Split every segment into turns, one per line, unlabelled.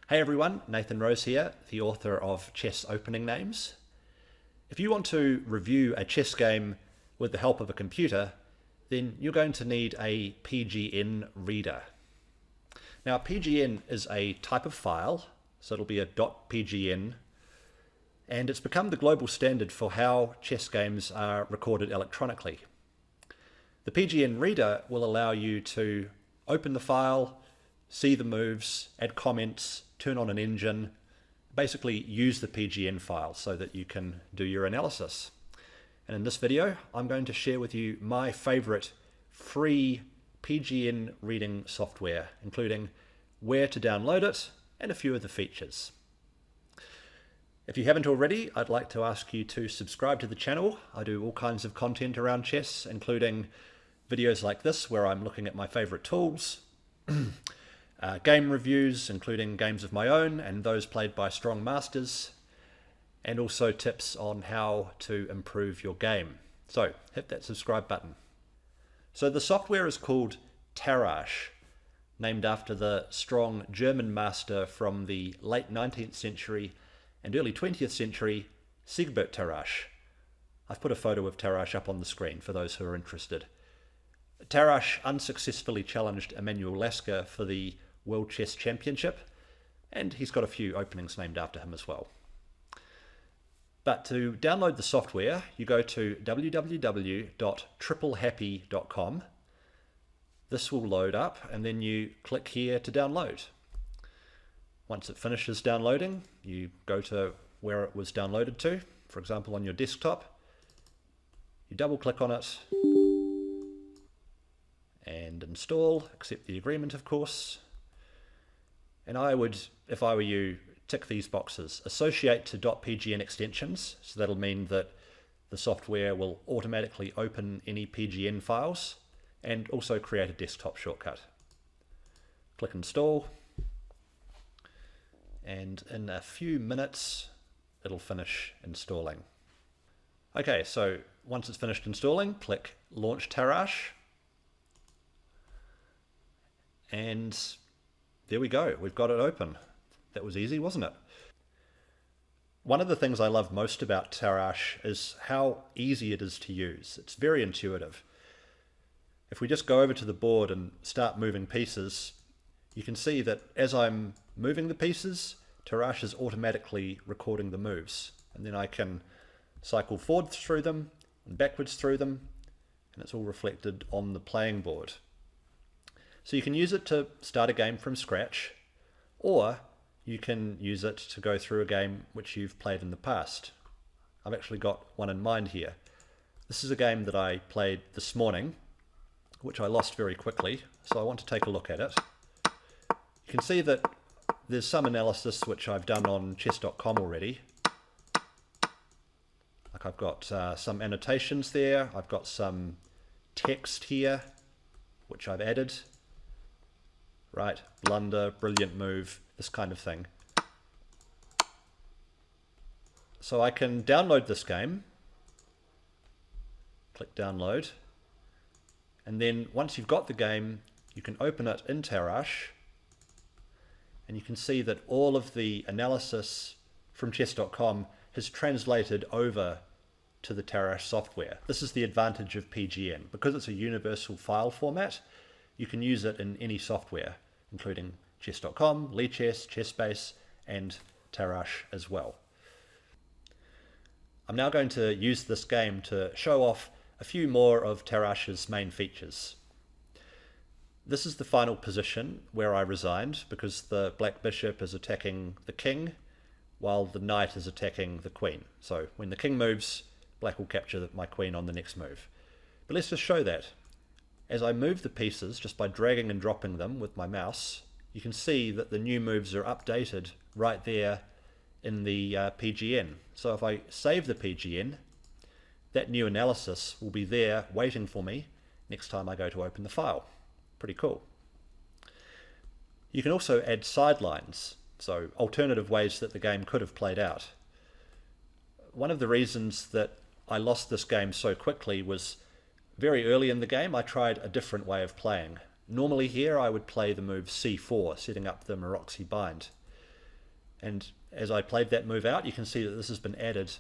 Hey everyone, Nathan Rose here, the author of Chess Opening Names. If you want to review a chess game with the help of a computer, then you're going to need a PGN reader. Now, PGN is a type of file, so it'll be a .pgn, and it's become the global standard for how chess games are recorded electronically. The PGN reader will allow you to open the file, see the moves, add comments, turn on an engine, basically use the PGN file so that you can do your analysis. And in this video, I'm going to share with you my favorite free PGN reading software, including where to download it and a few of the features. If you haven't already, I'd like to ask you to subscribe to the channel. I do all kinds of content around chess, including videos like this where I'm looking at my favorite tools, game reviews, including games of my own and those played by strong masters, and also tips on how to improve your game. So hit that subscribe button. So the software is called Tarrasch, named after the strong German master from the late 19th century and early 20th century, Siegbert Tarrasch. I've put a photo of Tarrasch up on the screen for those who are interested. Tarrasch unsuccessfully challenged Emanuel Lasker for the World Chess Championship, and he's got a few openings named after him as well. But to download the software, you go to www.triplehappy.com. This will load up, and then you click here to download. Once it finishes downloading, you go to where it was downloaded to, for example on your desktop. You double click on it and install, accept the agreement of course. And I would, if I were you, tick these boxes. Associate to .pgn extensions, so that'll mean that the software will automatically open any PGN files, and also create a desktop shortcut. Click install, and in a few minutes it'll finish installing. Okay, so once it's finished installing, click Launch Tarrasch, and there we go, we've got it open. That was easy, wasn't it? One of the things I love most about Tarrasch is how easy it is to use. It's very intuitive. If we just go over to the board and start moving pieces, you can see that as I'm moving the pieces, Tarrasch is automatically recording the moves. And then I can cycle forward through them and backwards through them, and it's all reflected on the playing board. So you can use it to start a game from scratch, or you can use it to go through a game which you've played in the past. I've actually got one in mind here. This is a game that I played this morning, which I lost very quickly, so I want to take a look at it. You can see that there's some analysis which I've done on chess.com already. Like I've got some annotations there, I've got some text here, which I've added. Right, blunder, brilliant move, this kind of thing. So I can download this game, click download, and then once you've got the game, you can open it in Tarrasch, and you can see that all of the analysis from chess.com has translated over to the Tarrasch software. This is the advantage of PGN. Because it's a universal file format, you can use it in any software, including chess.com, Lichess, ChessBase, and Tarrasch as well. I'm now going to use this game to show off a few more of Tarrasch's main features. This is the final position where I resigned because the black bishop is attacking the king while the knight is attacking the queen. So when the king moves, black will capture my queen on the next move. But let's just show that. As I move the pieces just by dragging and dropping them with my mouse, you can see that the new moves are updated right there in the PGN. So if I save the PGN, that new analysis will be there waiting for me next time I go to open the file. Pretty cool. You can also add sidelines, so alternative ways that the game could have played out. One of the reasons that I lost this game so quickly was very early in the game I tried a different way of playing. Normally here I would play the move c4, setting up the Maroczy bind. And as I played that move out, you can see that this has been added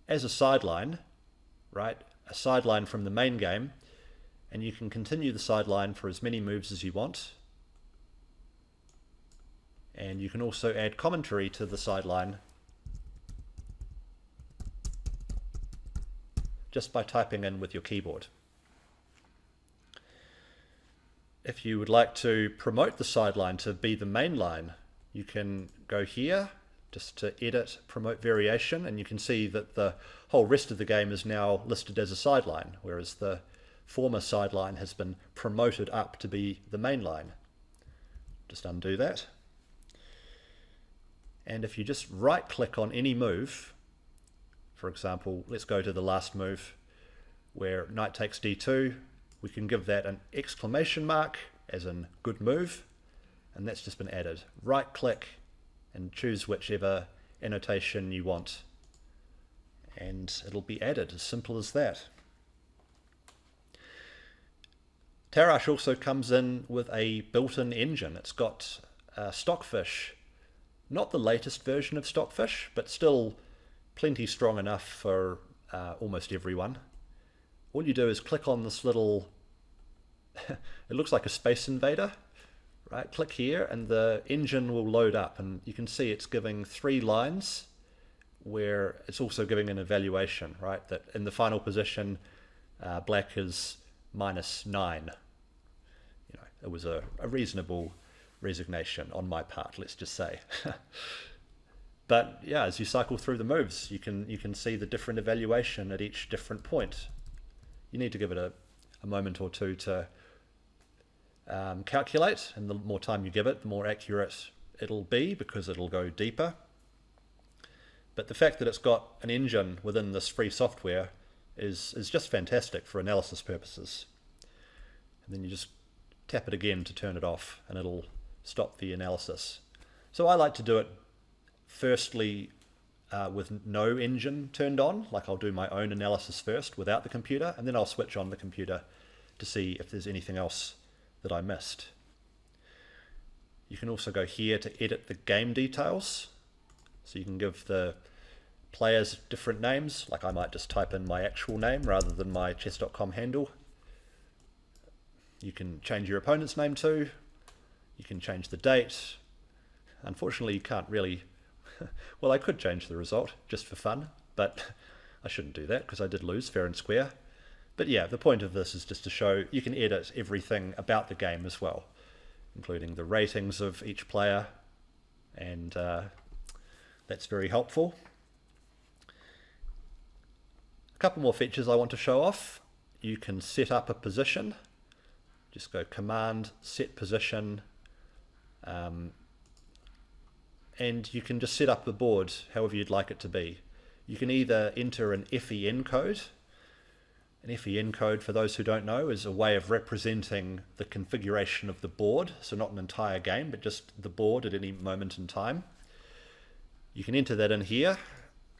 as a sideline, right? A sideline from the main game, and you can continue the sideline for as many moves as you want. And you can also add commentary to the sideline just by typing in with your keyboard. If you would like to promote the sideline to be the main line, you can go here just to edit promote variation, and you can see that the whole rest of the game is now listed as a sideline, whereas the former sideline has been promoted up to be the main line. Just undo that. And if you just right click on any move, for example, let's go to the last move where knight takes d2, we can give that an exclamation mark as in good move, and that's just been added. Right click and choose whichever annotation you want, and it'll be added, as simple as that. Tarrasch also comes in with a built-in engine. It's got Stockfish, not the latest version of Stockfish, but still plenty strong enough for almost everyone. All you do is click on this little, it looks like a Space Invader, right? Click here and the engine will load up, and you can see it's giving 3 lines where it's also giving an evaluation, right? That in the final position, black is -9. You know, it was a reasonable resignation on my part, let's just say. But yeah, as you cycle through the moves, you can see the different evaluation at each different point. You need to give it a moment or two to calculate, and the more time you give it, the more accurate it'll be, because it'll go deeper. But the fact that it's got an engine within this free software is just fantastic for analysis purposes. And then you just tap it again to turn it off, and it'll stop the analysis. So I like to do it firstly with no engine turned on, like I'll do my own analysis first without the computer, and then I'll switch on the computer to see if there's anything else that I missed. You can also go here to edit the game details, so you can give the players different names, like I might just type in my actual name rather than my chess.com handle. You can change your opponent's name too. You can change the date. Unfortunately, you can't really, well, I could change the result just for fun, but I shouldn't do that because I did lose fair and square. But yeah, the point of this is just to show you can edit everything about the game as well, including the ratings of each player, and that's very helpful. A couple more features I want to show off. You can set up a position. Just go Command, Set Position, and you can just set up the board however you'd like it to be. You can either enter an FEN code. An FEN code, for those who don't know, is a way of representing the configuration of the board, so not an entire game, but just the board at any moment in time. You can enter that in here,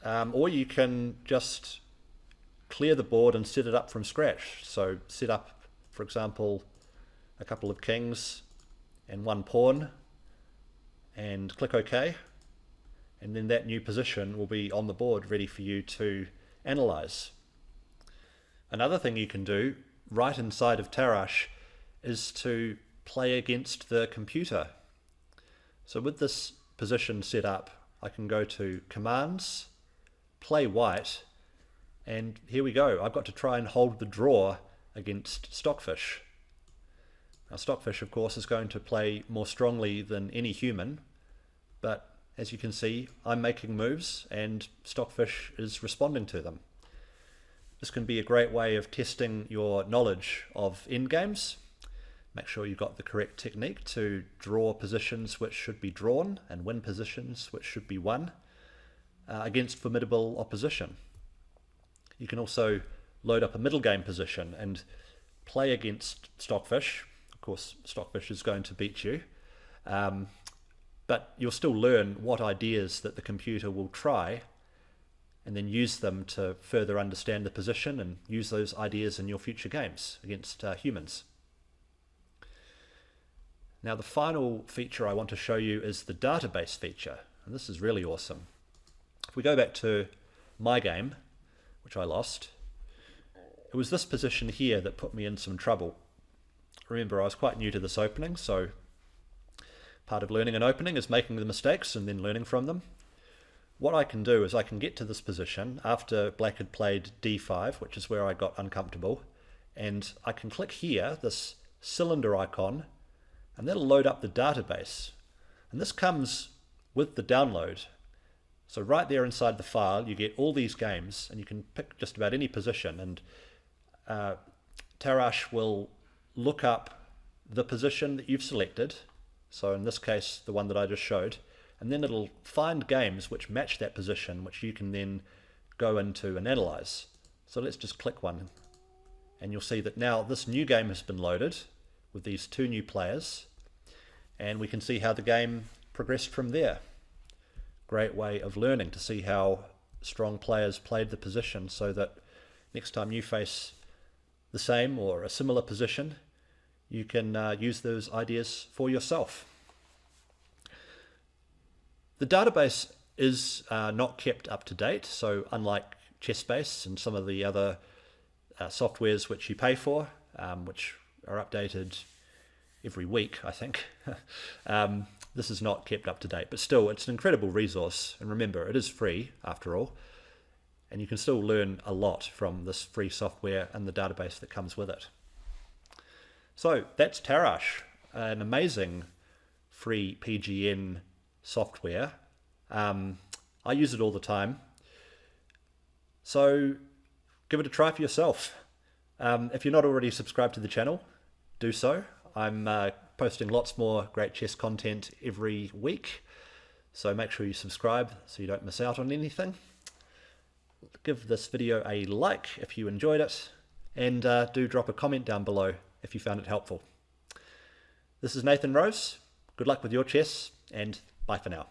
or you can just clear the board and set it up from scratch. So set up, for example, a couple of kings and 1 pawn, and click OK, and then that new position will be on the board ready for you to analyze. Another thing you can do right inside of Tarrasch is to play against the computer. So with this position set up, I can go to Commands, Play White, and here we go. I've got to try and hold the draw against Stockfish. Now Stockfish, of course, is going to play more strongly than any human, but as you can see, I'm making moves and Stockfish is responding to them. This can be a great way of testing your knowledge of endgames. Make sure you've got the correct technique to draw positions which should be drawn and win positions which should be won against formidable opposition. You can also load up a middle game position and play against Stockfish. Of course, Stockfish is going to beat you, but you'll still learn what ideas that the computer will try, and then use them to further understand the position and use those ideas in your future games against humans. Now the final feature I want to show you is the database feature. and this is really awesome. If we go back to my game, which I lost, it was this position here that put me in some trouble. Remember, I was quite new to this opening, so part of learning an opening is making the mistakes and then learning from them. What I can do is I can get to this position after black had played d5, which is where I got uncomfortable, and I can click here, this cylinder icon, and that'll load up the database. And this comes with the download. So right there inside the file, you get all these games, and you can pick just about any position, and Tarrasch will look up the position that you've selected, so in this case the one that I just showed, and then it'll find games which match that position, which you can then go into and analyze. So let's just click one, and you'll see that now this new game has been loaded with these two new players, and we can see how the game progressed from there. Great way of learning to see how strong players played the position, so that next time you face the same or a similar position, you can use those ideas for yourself. The database is not kept up to date, so unlike ChessBase and some of the other softwares which you pay for, which are updated every week, I think, this is not kept up to date, but still it's an incredible resource, and remember, it is free after all, and you can still learn a lot from this free software and the database that comes with it. So that's Tarrasch, an amazing free PGN software. I use it all the time, so give it a try for yourself. If you're not already subscribed to the channel, do so. I'm posting lots more great chess content every week, so make sure you subscribe so you don't miss out on anything. Give this video a like if you enjoyed it, and do drop a comment down below if you found it helpful. This is Nathan Rose. Good luck with your chess, and bye for now.